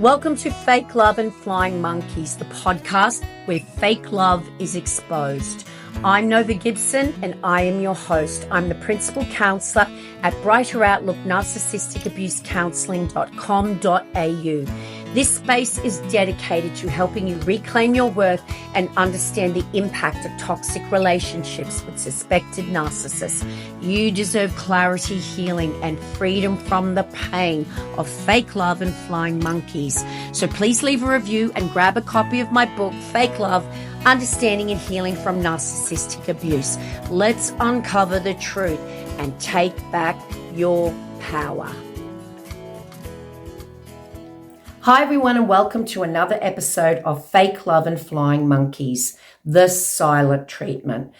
Welcome to Fake Love and Flying Monkeys, the podcast where fake love is exposed. I'm Nova Gibson and I am your host. I'm the principal counsellor at Brighter Outlook Narcissistic Abuse Counselling.com.au. This space is dedicated to helping you reclaim your worth and understand the impact of toxic relationships with suspected narcissists. You deserve clarity, healing, and freedom from the pain of fake love and flying monkeys. So please leave a review and grab a copy of my book, Fake Love, Understanding and Healing from Narcissistic Abuse. Let's uncover the truth and take back your power. Hi everyone, and welcome to another episode of Fake Love and Flying Monkeys, the silent treatment.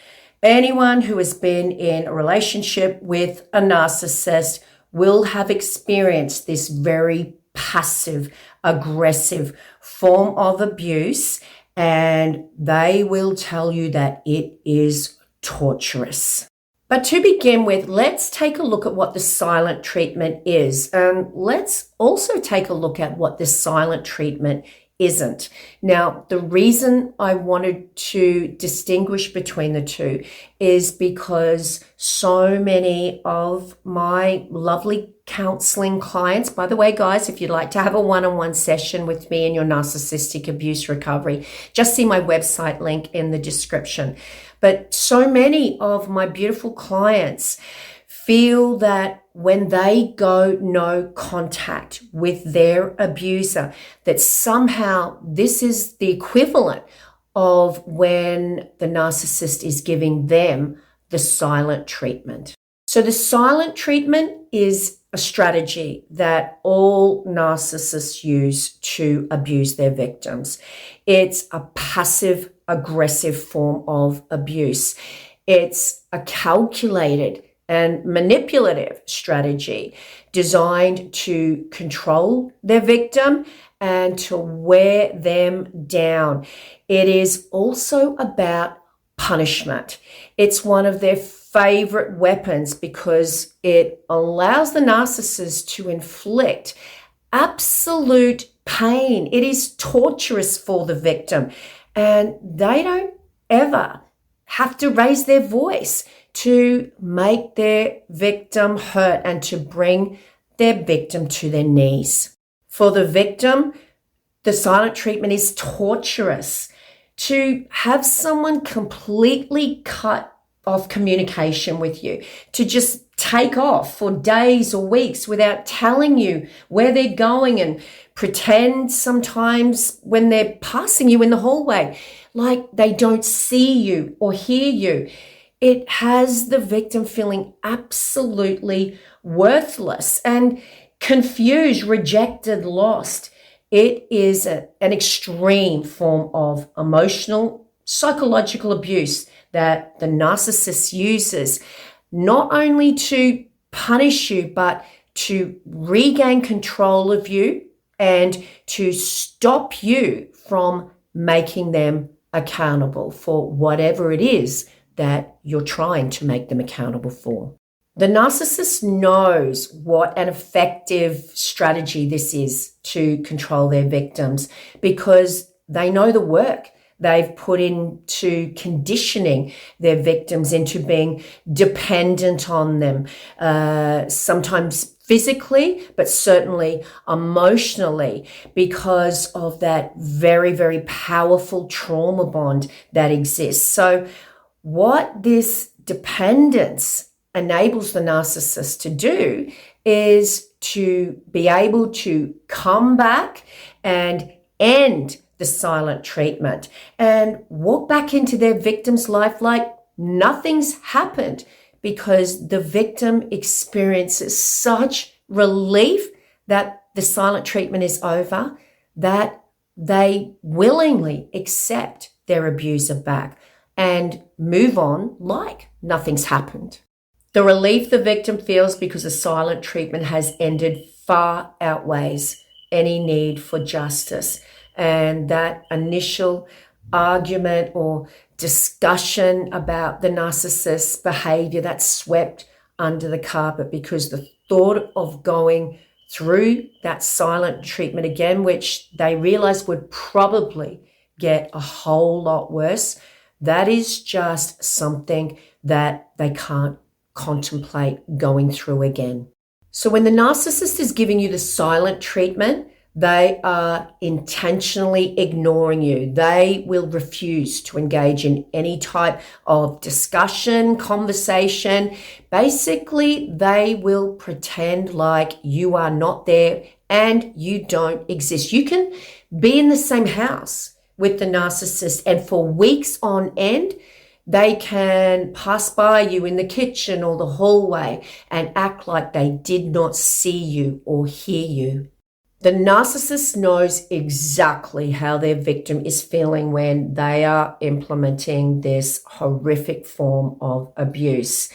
Anyone who has been in a relationship with a narcissist will have experienced this very passive, aggressive form of abuse, and they will tell you that it is torturous. But to begin with, let's take a look at what the silent treatment is. And let's also take a look at what the silent treatment isn't. Now, the reason I wanted to distinguish between the two is because so many of my lovely counseling clients, by the way, guys, if you'd like to have a one-on-one session with me in your narcissistic abuse recovery, just see my website link in the description. But so many of my beautiful clients feel that when they go no contact with their abuser, that somehow this is the equivalent of when the narcissist is giving them the silent treatment. So the silent treatment is a strategy that all narcissists use to abuse their victims. It's a passive aggressive form of abuse. It's a calculated and manipulative strategy designed to control their victim and to wear them down. It is also about punishment. It's one of their favorite weapons because it allows the narcissist to inflict absolute pain. It is torturous for the victim, and they don't ever have to raise their voice to make their victim hurt and to bring their victim to their knees. For the victim, the silent treatment is torturous. To have someone completely cut off communication with you, to just take off for days or weeks without telling you where they're going and pretend sometimes when they're passing you in the hallway like they don't see you or hear you. It has the victim feeling absolutely worthless and confused, rejected, lost. It is an extreme form of emotional, psychological abuse that the narcissist uses not only to punish you, but to regain control of you and to stop you from making them accountable for whatever it is that you're trying to make them accountable for. The narcissist knows what an effective strategy this is to control their victims because they know the work they've put into conditioning their victims into being dependent on them, sometimes physically, but certainly emotionally, because of that very, very powerful trauma bond that exists. So what this dependence enables the narcissist to do is to be able to come back and end the silent treatment and walk back into their victim's life like nothing's happened, because the victim experiences such relief that the silent treatment is over that they willingly accept their abuser back and move on like nothing's happened. The relief the victim feels because the silent treatment has ended far outweighs any need for justice. And that initial argument or discussion about the narcissist's behavior, that's swept under the carpet because the thought of going through that silent treatment again, which they realized would probably get a whole lot worse, that is just something that they can't contemplate going through again. So when the narcissist is giving you the silent treatment, they are intentionally ignoring you. They will refuse to engage in any type of discussion, conversation. Basically, they will pretend like you are not there and you don't exist. You can be in the same house with the narcissist, and for weeks on end, they can pass by you in the kitchen or the hallway and act like they did not see you or hear you. The narcissist knows exactly how their victim is feeling when they are implementing this horrific form of abuse.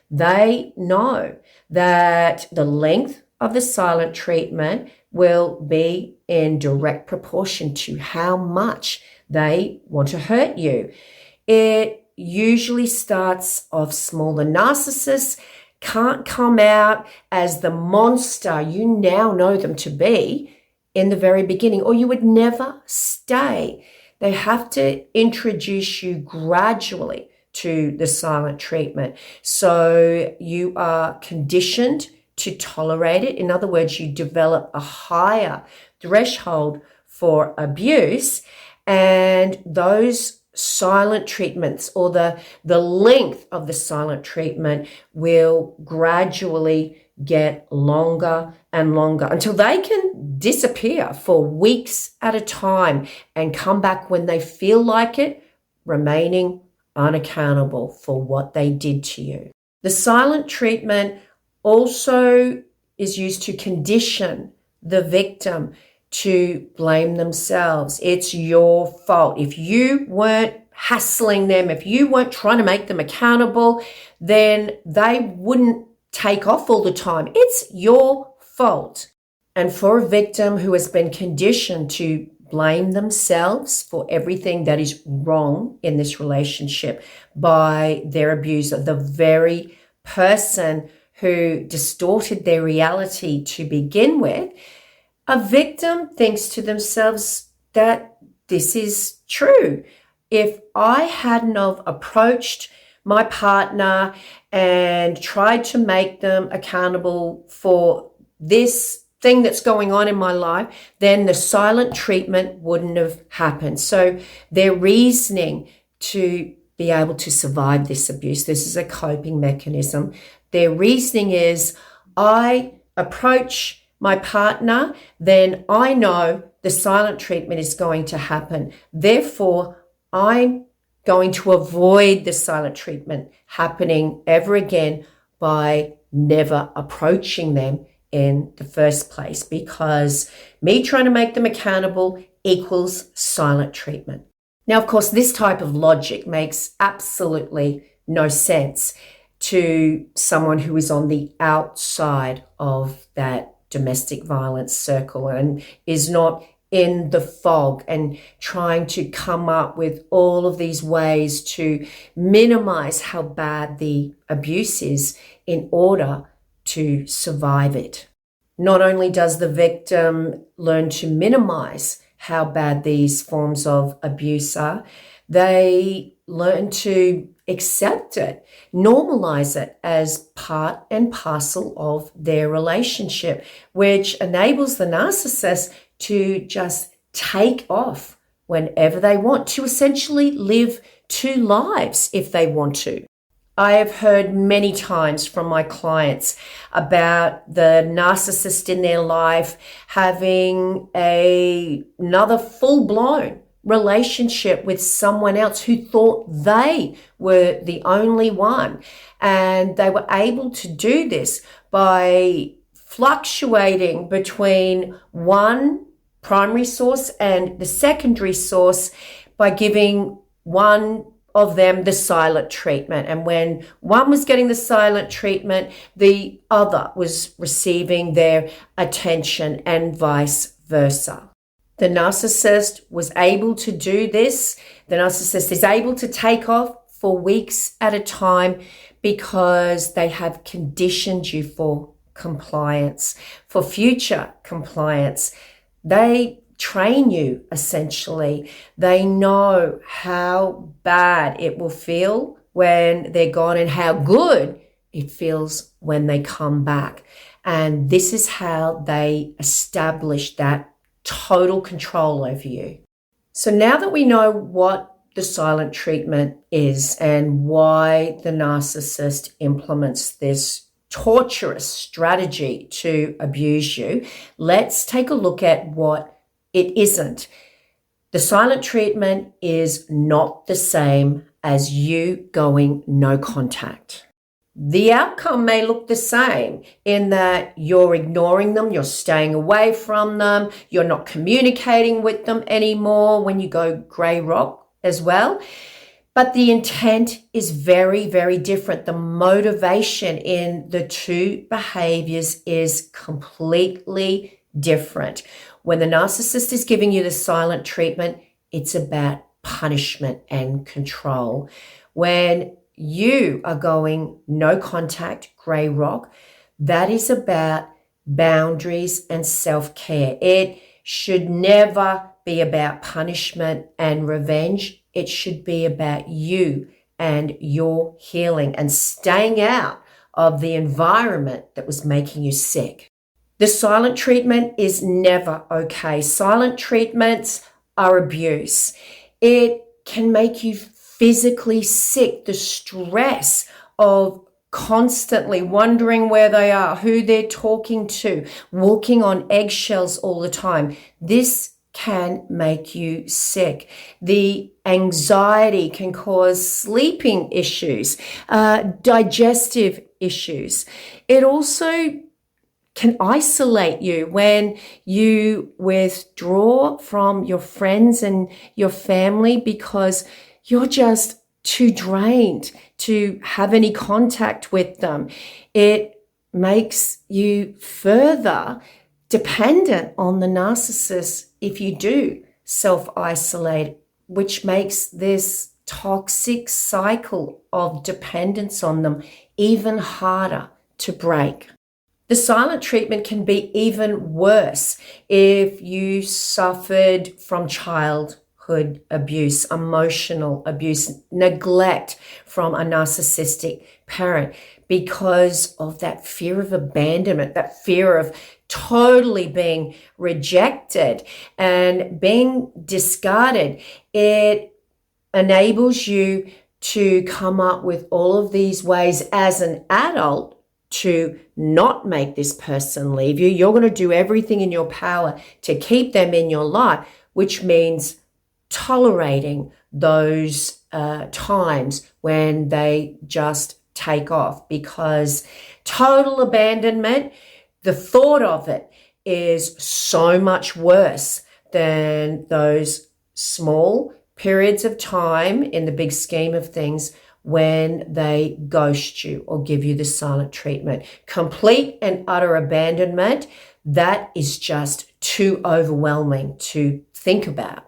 They know that the length of the silent treatment will be in direct proportion to how much they want to hurt you. It usually starts off small. The narcissists can't come out as the monster you now know them to be in the very beginning, or you would never stay. They have to introduce you gradually to the silent treatment. So you are conditioned to tolerate it. In other words, you develop a higher threshold for abuse, and those silent treatments, or the length of the silent treatment, will gradually get longer and longer until they can disappear for weeks at a time and come back when they feel like it, remaining unaccountable for what they did to you. The silent treatment also is used to condition the victim to blame themselves. It's your fault. If you weren't hassling them, if you weren't trying to make them accountable, then they wouldn't take off all the time. It's your fault. And for a victim who has been conditioned to blame themselves for everything that is wrong in this relationship by their abuser, the very person who distorted their reality to begin with, a victim thinks to themselves that this is true. If I hadn't have approached my partner and tried to make them accountable for this thing that's going on in my life, then the silent treatment wouldn't have happened. So their reasoning to be able to survive this abuse, this is a coping mechanism. Their reasoning is, I approach my partner, then I know the silent treatment is going to happen. Therefore, I'm going to avoid the silent treatment happening ever again by never approaching them in the first place, because me trying to make them accountable equals silent treatment. Now, of course, this type of logic makes absolutely no sense to someone who is on the outside of that domestic violence circle and is not in the fog and trying to come up with all of these ways to minimize how bad the abuse is in order to survive it. Not only does the victim learn to minimize how bad these forms of abuse are, they learn to accept it, normalize it as part and parcel of their relationship, which enables the narcissist to just take off whenever they want, to essentially live two lives if they want to. I have heard many times from my clients about the narcissist in their life having another full-blown relationship with someone else who thought they were the only one. And they were able to do this by fluctuating between one primary source and the secondary source by giving one of them the silent treatment. And when one was getting the silent treatment, the other was receiving their attention, and vice versa. The narcissist was able to do this. The narcissist is able to take off for weeks at a time because they have conditioned you for compliance, for future compliance. They train you, essentially. They know how bad it will feel when they're gone and how good it feels when they come back. And this is how they establish that total control over you. So now that we know what the silent treatment is and why the narcissist implements this torturous strategy to abuse you, let's take a look at what it isn't. The silent treatment is not the same as you going no contact. The outcome may look the same in that you're ignoring them, you're staying away from them, you're not communicating with them anymore when you go grey rock as well. But the intent is very, very different. The motivation in the two behaviors is completely different. When the narcissist is giving you the silent treatment, it's about punishment and control. When you are going no contact, grey rock, that is about boundaries and self-care. It should never be about punishment and revenge. It should be about you and your healing and staying out of the environment that was making you sick. The silent treatment is never okay. Silent treatments are abuse. It can make you physically sick. The stress of constantly wondering where they are, who they're talking to, walking on eggshells all the time. This can make you sick. The anxiety can cause sleeping issues, digestive issues. It also can isolate you when you withdraw from your friends and your family because you're just too drained to have any contact with them. It makes you further dependent on the narcissist if you do self-isolate, which makes this toxic cycle of dependence on them even harder to break. The silent treatment can be even worse if you suffered from childhood abuse, emotional abuse, neglect from a narcissistic parent because of that fear of abandonment, that fear of totally being rejected and being discarded. It enables you to come up with all of these ways as an adult to not make this person leave you. You're going to do everything in your power to keep them in your life, which means tolerating those times when they just take off, because total abandonment, the thought of it is so much worse than those small periods of time in the big scheme of things when they ghost you or give you the silent treatment. Complete and utter abandonment, that is just too overwhelming to think about.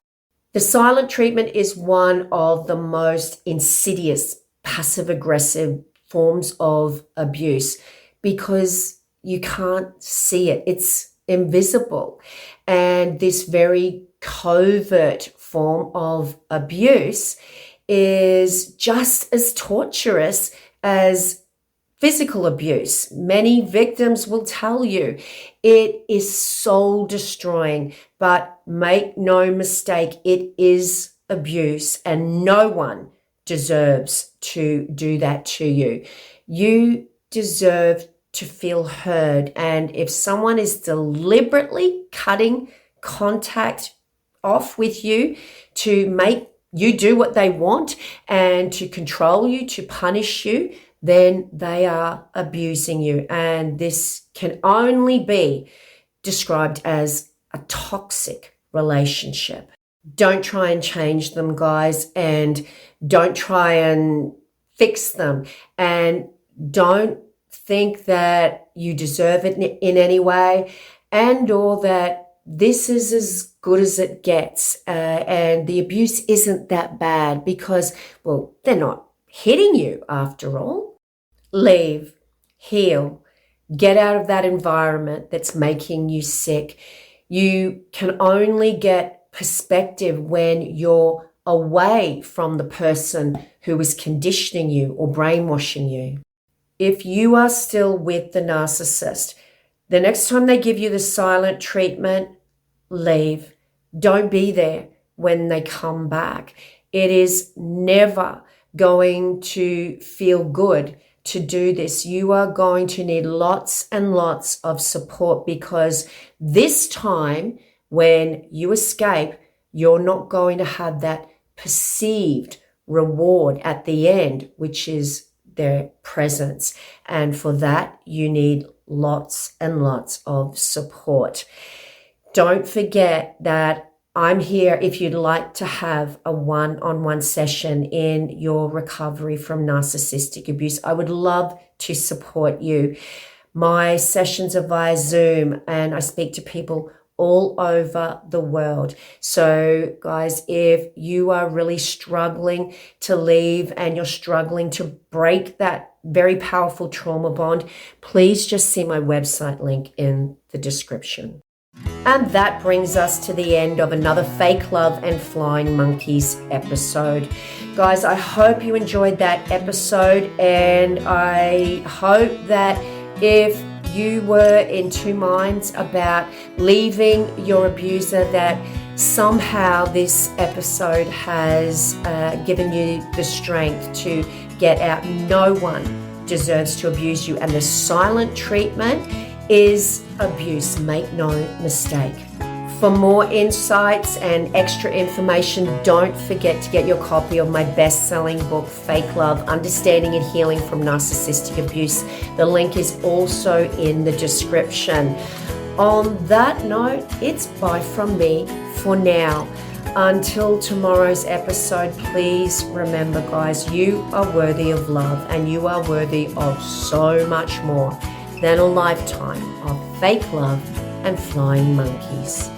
The silent treatment is one of the most insidious, passive-aggressive forms of abuse because you can't see it. It's invisible. And this very covert form of abuse is just as torturous as physical abuse. Many victims will tell you it is soul destroying, but make no mistake, it is abuse and no one deserves to do that to you. You deserve to feel heard. And if someone is deliberately cutting contact off with you to make you do what they want and to control you, to punish you, then they are abusing you. And this can only be described as a toxic relationship. Don't try and change them, guys, and don't try and fix them. And don't think that you deserve it in any way, and or that this is as good as it gets, and the abuse isn't that bad because, well, they're not hitting you after all. Leave, heal, Get out of that environment that's making you sick. You can only get perspective when you're away from the person who is conditioning you or brainwashing you. If you are still with the narcissist, the next time they give you the silent treatment, leave. Don't be there when they come back. It is never going to feel good to do this. You are going to need lots and lots of support, because this time when you escape, you're not going to have that perceived reward at the end, which is their presence. And for that, you need lots and lots of support. Don't forget that I'm here if you'd like to have a one-on-one session in your recovery from narcissistic abuse. I would love to support you. My sessions are via Zoom, and I speak to people all over the world. So guys, if you are really struggling to leave and you're struggling to break that very powerful trauma bond, please just see my website link in the description. And that brings us to the end of another Fake Love and Flying Monkeys episode. Guys, I hope you enjoyed that episode, and I hope that if you were in two minds about leaving your abuser, that somehow this episode has given you the strength to get out. No one deserves to abuse you, and the silent treatment is abuse. Make no mistake. For more insights and extra information, don't forget to get your copy of my best-selling book, Fake Love: Understanding and Healing from Narcissistic Abuse. The link is also in the description. On that note, it's bye from me for now. Until tomorrow's episode, please remember, guys, you are worthy of love, and you are worthy of so much more than a lifetime of fake love and flying monkeys.